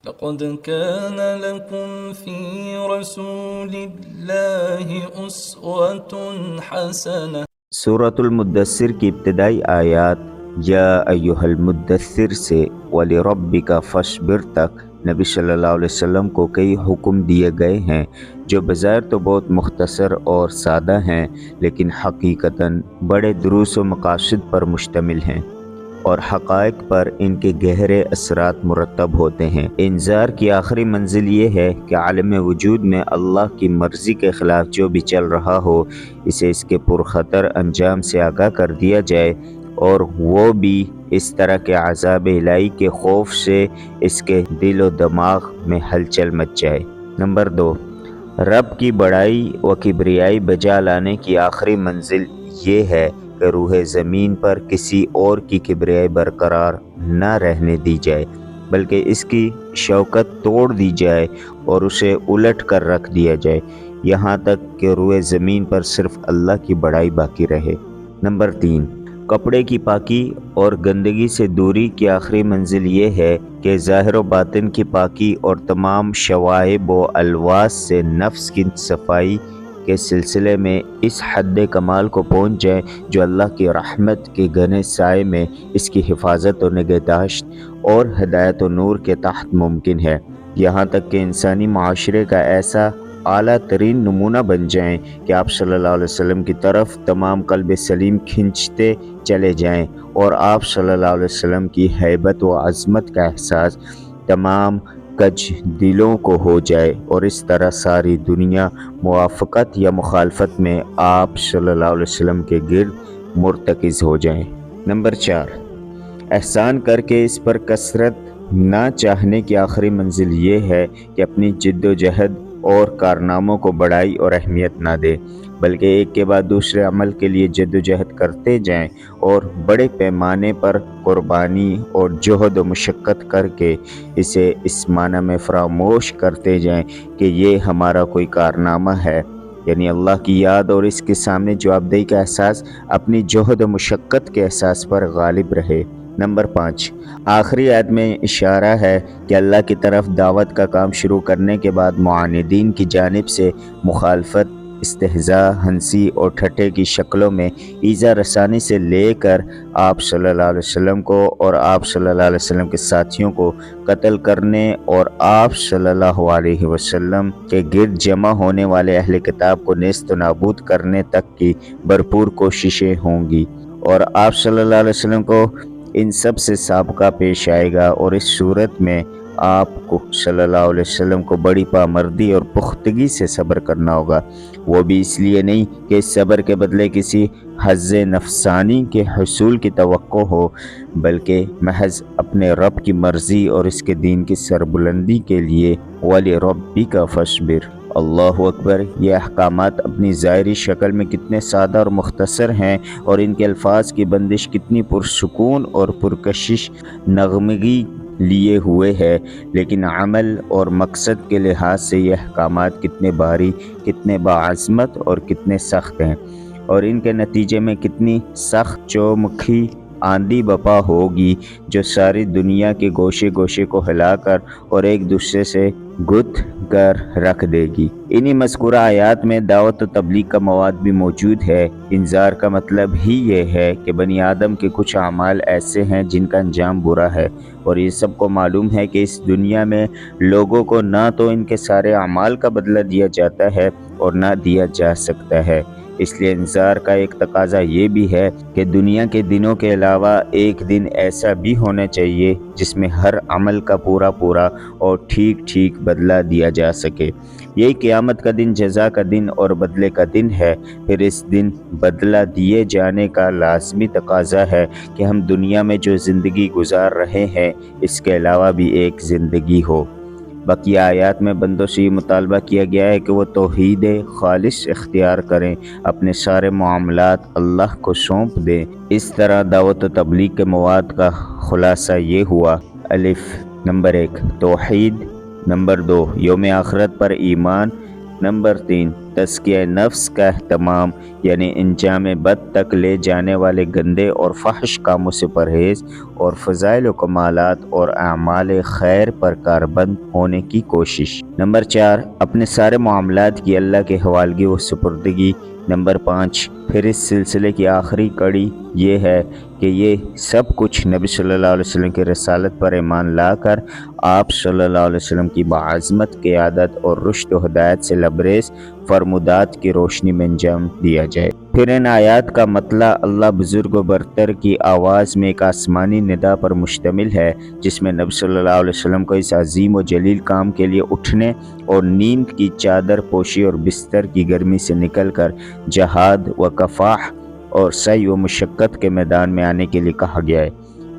لقد كان لكم في رسول الله أسوة حسنة۔ سورۃ المدثر کی ابتدائی آیات یا ایھا المدثر سے وَلِرَبِّكَ فَاصْبِرْ تک نبی صلی اللہ علیہ وسلم کو کئی حکم دیے گئے ہیں جو بظاہر تو بہت مختصر اور سادہ ہیں، لیکن حقیقتاً بڑے دروس و مقاصد پر مشتمل ہیں اور حقائق پر ان کے گہرے اثرات مرتب ہوتے ہیں۔ انذار کی آخری منزل یہ ہے کہ عالم وجود میں اللہ کی مرضی کے خلاف جو بھی چل رہا ہو اسے اس کے پرخطر انجام سے آگاہ کر دیا جائے، اور وہ بھی اس طرح کے عذاب الہی کے خوف سے اس کے دل و دماغ میں ہلچل مچ جائے۔ نمبر 2، رب کی بڑائی و کبریائی بجا لانے کی آخری منزل یہ ہے کہ روح زمین پر کسی اور کی کبریائی برقرار نہ رہنے دی جائے، بلکہ اس کی شوکت توڑ دی جائے اور اسے الٹ کر رکھ دیا جائے، یہاں تک کہ روح زمین پر صرف اللہ کی بڑائی باقی رہے۔ نمبر 3، کپڑے کی پاکی اور گندگی سے دوری کی آخری منزل یہ ہے کہ ظاہر و باطن کی پاکی اور تمام شوائب و الواس سے نفس کی صفائی کے سلسلے میں اس حد کمال کو پہنچ جائے جو اللہ کی رحمت کے گھنے سائے میں اس کی حفاظت و نگہداشت اور ہدایت و نور کے تحت ممکن ہے، یہاں تک کہ انسانی معاشرے کا ایسا اعلیٰ ترین نمونہ بن جائیں کہ آپ صلی اللہ علیہ وسلم کی طرف تمام قلب سلیم کھنچتے چلے جائیں اور آپ صلی اللہ علیہ وسلم کی ہیبت و عظمت کا احساس تمام کج دلوں کو ہو جائے، اور اس طرح ساری دنیا موافقت یا مخالفت میں آپ صلی اللہ علیہ وسلم کے گرد مرتکز ہو جائیں۔ نمبر 4، احسان کر کے اس پر کثرت نہ چاہنے کی آخری منزل یہ ہے کہ اپنی جد و جہد اور کارناموں کو بڑائی اور اہمیت نہ دے، بلکہ ایک کے بعد دوسرے عمل کے لیے جد و جہد کرتے جائیں اور بڑے پیمانے پر قربانی اور جہد و مشقت کر کے اسے اس معنی میں فراموش کرتے جائیں کہ یہ ہمارا کوئی کارنامہ ہے، یعنی اللہ کی یاد اور اس کے سامنے جوابدہی کا احساس اپنی جہد و مشقت کے احساس پر غالب رہے۔ نمبر 5، آخری آیت میں اشارہ ہے کہ اللہ کی طرف دعوت کا کام شروع کرنے کے بعد معاندین کی جانب سے مخالفت، استہزاء، ہنسی اور ٹھٹے کی شکلوں میں ایذا رسانی سے لے کر آپ صلی اللہ علیہ وسلم کو اور آپ صلی اللہ علیہ وسلم کے ساتھیوں کو قتل کرنے اور آپ صلی اللہ علیہ وسلم کے گرد جمع ہونے والے اہل کتاب کو نیست و نابود کرنے تک کی بھرپور کوششیں ہوں گی، اور آپ صلی اللہ علیہ وسلم کو ان سب سے سابقہ پیش آئے گا، اور اس صورت میں آپ کو صلی اللہ علیہ وسلم کو بڑی پامردی اور پختگی سے صبر کرنا ہوگا، وہ بھی اس لیے نہیں کہ اس صبر کے بدلے کسی حظ نفسانی کے حصول کی توقع ہو، بلکہ محض اپنے رب کی مرضی اور اس کے دین کی سربلندی کے لیے۔ وَلِرَبِّكَ فَاصْبِرْ۔ اللہ اکبر! یہ احکامات اپنی ظاہری شکل میں کتنے سادہ اور مختصر ہیں، اور ان کے الفاظ کی بندش کتنی پرسکون اور پرکشش نغمگی لیے ہوئے ہے، لیکن عمل اور مقصد کے لحاظ سے یہ احکامات کتنے بھاری، کتنے باعظمت اور کتنے سخت ہیں، اور ان کے نتیجے میں کتنی سخت چومکھی آندھی بپا ہوگی جو ساری دنیا کے گوشے گوشے کو ہلا کر اور ایک دوسرے سے گتھ کر رکھ دے گی۔ انہی مذکورہ آیات میں دعوت و تبلیغ کا مواد بھی موجود ہے۔ انذار کا مطلب ہی یہ ہے کہ بنی آدم کے کچھ اعمال ایسے ہیں جن کا انجام برا ہے، اور یہ سب کو معلوم ہے کہ اس دنیا میں لوگوں کو نہ تو ان کے سارے اعمال کا بدلہ دیا جاتا ہے اور نہ دیا جا سکتا ہے، اس لیے انذار کا ایک تقاضا یہ بھی ہے کہ دنیا کے دنوں کے علاوہ ایک دن ایسا بھی ہونا چاہیے جس میں ہر عمل کا پورا اور ٹھیک ٹھیک بدلہ دیا جا سکے۔ یہی قیامت کا دن جزا کا دن اور بدلے کا دن ہے۔ پھر اس دن بدلہ دیے جانے کا لازمی تقاضا ہے کہ ہم دنیا میں جو زندگی گزار رہے ہیں اس کے علاوہ بھی ایک زندگی ہو۔ بقیہ آیات میں بندوں سے یہ مطالبہ کیا گیا ہے کہ وہ توحید خالص اختیار کریں، اپنے سارے معاملات اللہ کو سونپ دیں۔ اس طرح دعوت و تبلیغ کے مواد کا خلاصہ یہ ہوا: الف، نمبر 1 توحید، نمبر 2 یوم آخرت پر ایمان، نمبر 3، تزکیہ نفس کا اہتمام، یعنی انجام بد تک لے جانے والے گندے اور فحش کاموں سے پرہیز، اور فضائل و کمالات اور اعمال خیر پر کاربند ہونے کی کوشش۔ نمبر 4، اپنے سارے معاملات کی اللہ کے حوالگی و سپردگی۔ نمبر 5، پھر اس سلسلے کی آخری کڑی یہ ہے کہ یہ سب کچھ نبی صلی اللہ علیہ وسلم کی رسالت پر ایمان لا کر آپ صلی اللہ علیہ وسلم کی بعظمت قیادت اور رشد و ہدایت سے لبریز فرمودات کی روشنی میں انجام دیا جائے۔ پھر ان آیات کا مطلع اللہ بزرگ و برتر کی آواز میں ایک آسمانی ندا پر مشتمل ہے، جس میں نبی صلی اللہ علیہ وسلم کو اس عظیم و جلیل کام کے لیے اٹھنے اور نیند کی چادر پوشی اور بستر کی گرمی سے نکل کر جہاد و کفاح اور سعی و مشقت کے میدان میں آنے کے لیے کہا گیا ہے۔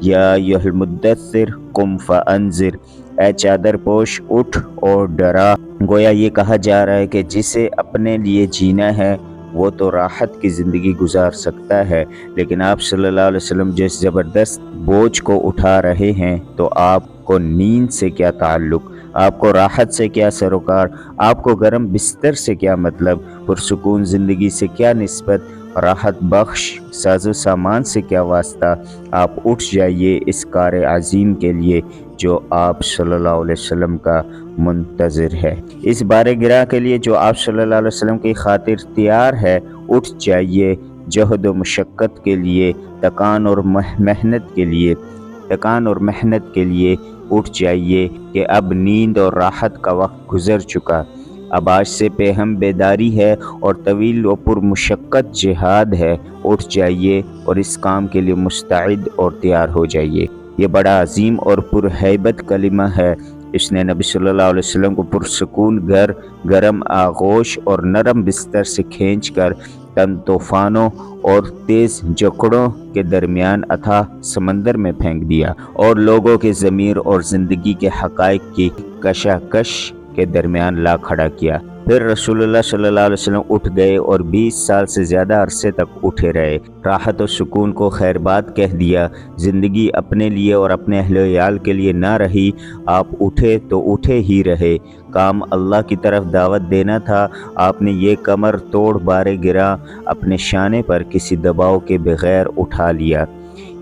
یا ایھا المدثر قم فانذر، اے چادر پوش اٹھ اور ڈرا۔ گویا یہ کہا جا رہا ہے کہ جسے اپنے لیے جینا ہے وہ تو راحت کی زندگی گزار سکتا ہے، لیکن آپ صلی اللہ علیہ وسلم جو اس زبردست بوجھ کو اٹھا رہے ہیں تو آپ کو نیند سے کیا تعلق، آپ کو راحت سے کیا سروکار، آپ کو گرم بستر سے کیا مطلب، پرسکون زندگی سے کیا نسبت، راحت بخش ساز و سامان سے کیا واسطہ۔ آپ اٹھ جائیے اس کار عظیم کے لیے جو آپ صلی اللہ علیہ وسلم کا منتظر ہے، اس بار گراں کے لیے جو آپ صلی اللہ علیہ وسلم کی خاطر تیار ہے۔ اٹھ جائیے جہد و مشقت کے لیے، تکان اور محنت کے لیے اٹھ جائیے کہ اب نیند اور راحت کا وقت گزر چکا، اب آج سے پہم بیداری ہے اور طویل و پرمشقت جہاد ہے۔ اٹھ جائیے اور اس کام کے لیے مستعد اور تیار ہو جائیے۔ یہ بڑا عظیم اور پرہیبت کلمہ ہے۔ اس نے نبی صلی اللہ علیہ وسلم کو پرسکون گھر، گرم آغوش اور نرم بستر سے کھینچ کر تن طوفانوں اور تیز جھکڑوں کے درمیان اتھاہ سمندر میں پھینک دیا اور لوگوں کے ضمیر اور زندگی کے حقائق کی کشاکش کے درمیان لا کھڑا کیا۔ پھر رسول اللہ صلی اللہ علیہ وسلم اٹھ گئے اور 20 سال سے زیادہ عرصے تک اٹھے رہے، راحت و سکون کو خیر بات کہہ دیا۔ زندگی اپنے لیے اور اپنے اہل و عیال کے لیے نہ رہی، آپ اٹھے تو اٹھے ہی رہے۔ کام اللہ کی طرف دعوت دینا تھا، آپ نے یہ کمر توڑ بار گراں اپنے شانے پر کسی دباؤ کے بغیر اٹھا لیا۔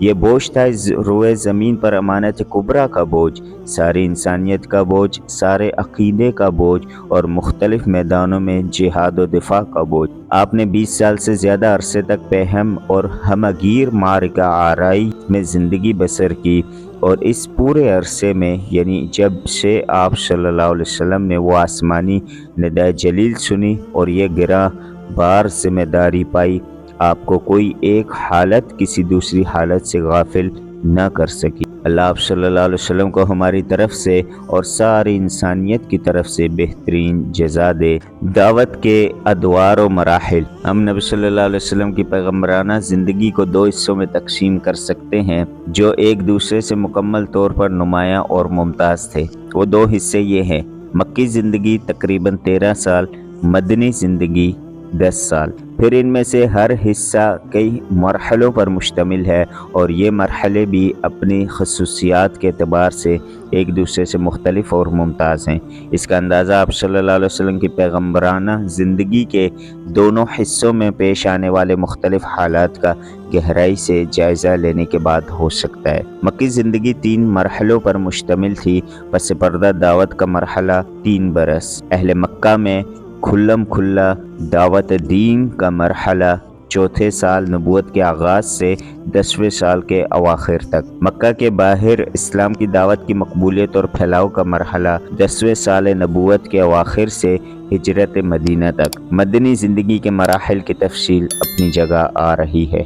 یہ بوجھ تھا روئے زمین پر امانت کبریٰ کا بوجھ، ساری انسانیت کا بوجھ، سارے عقیدے کا بوجھ اور مختلف میدانوں میں جہاد و دفاع کا بوجھ۔ آپ نے 20 سال سے زیادہ عرصے تک پہم اور ہمگیر معرکہ آرائی میں زندگی بسر کی، اور اس پورے عرصے میں، یعنی جب سے آپ صلی اللہ علیہ وسلم نے وہ آسمانی ندائے جلیل سنی اور یہ گراں بار ذمہ داری پائی، آپ کو کوئی ایک حالت کسی دوسری حالت سے غافل نہ کر سکی۔ اللہ آپ صلی اللہ علیہ وسلم کو ہماری طرف سے اور ساری انسانیت کی طرف سے بہترین جزا دے۔ دعوت کے ادوار و مراحل۔ ہم نبی صلی اللہ علیہ وسلم کی پیغمبرانہ زندگی کو 2 حصوں میں تقسیم کر سکتے ہیں جو ایک دوسرے سے مکمل طور پر نمایاں اور ممتاز تھے۔ وہ 2 حصے یہ ہیں: مکی زندگی تقریباً 13 سال، مدنی زندگی 10 سال۔ پھر ان میں سے ہر حصہ کئی مرحلوں پر مشتمل ہے اور یہ مرحلے بھی اپنی خصوصیات کے اعتبار سے ایک دوسرے سے مختلف اور ممتاز ہیں۔ اس کا اندازہ آپ صلی اللہ علیہ وسلم کی پیغمبرانہ زندگی کے دونوں حصوں میں پیش آنے والے مختلف حالات کا گہرائی سے جائزہ لینے کے بعد ہو سکتا ہے۔ مکی زندگی 3 مرحلوں پر مشتمل تھی۔ پس پردہ دعوت کا مرحلہ 3 برس، اہل مکہ میں کھلم کھلا دعوت دین کا مرحلہ 4 سال نبوت کے آغاز سے 10ویں سال کے اواخر تک، مکہ کے باہر اسلام کی دعوت کی مقبولیت اور پھیلاؤ کا مرحلہ 10ویں سال نبوت کے اواخر سے ہجرت مدینہ تک۔ مدنی زندگی کے مراحل کی تفصیل اپنی جگہ آ رہی ہے۔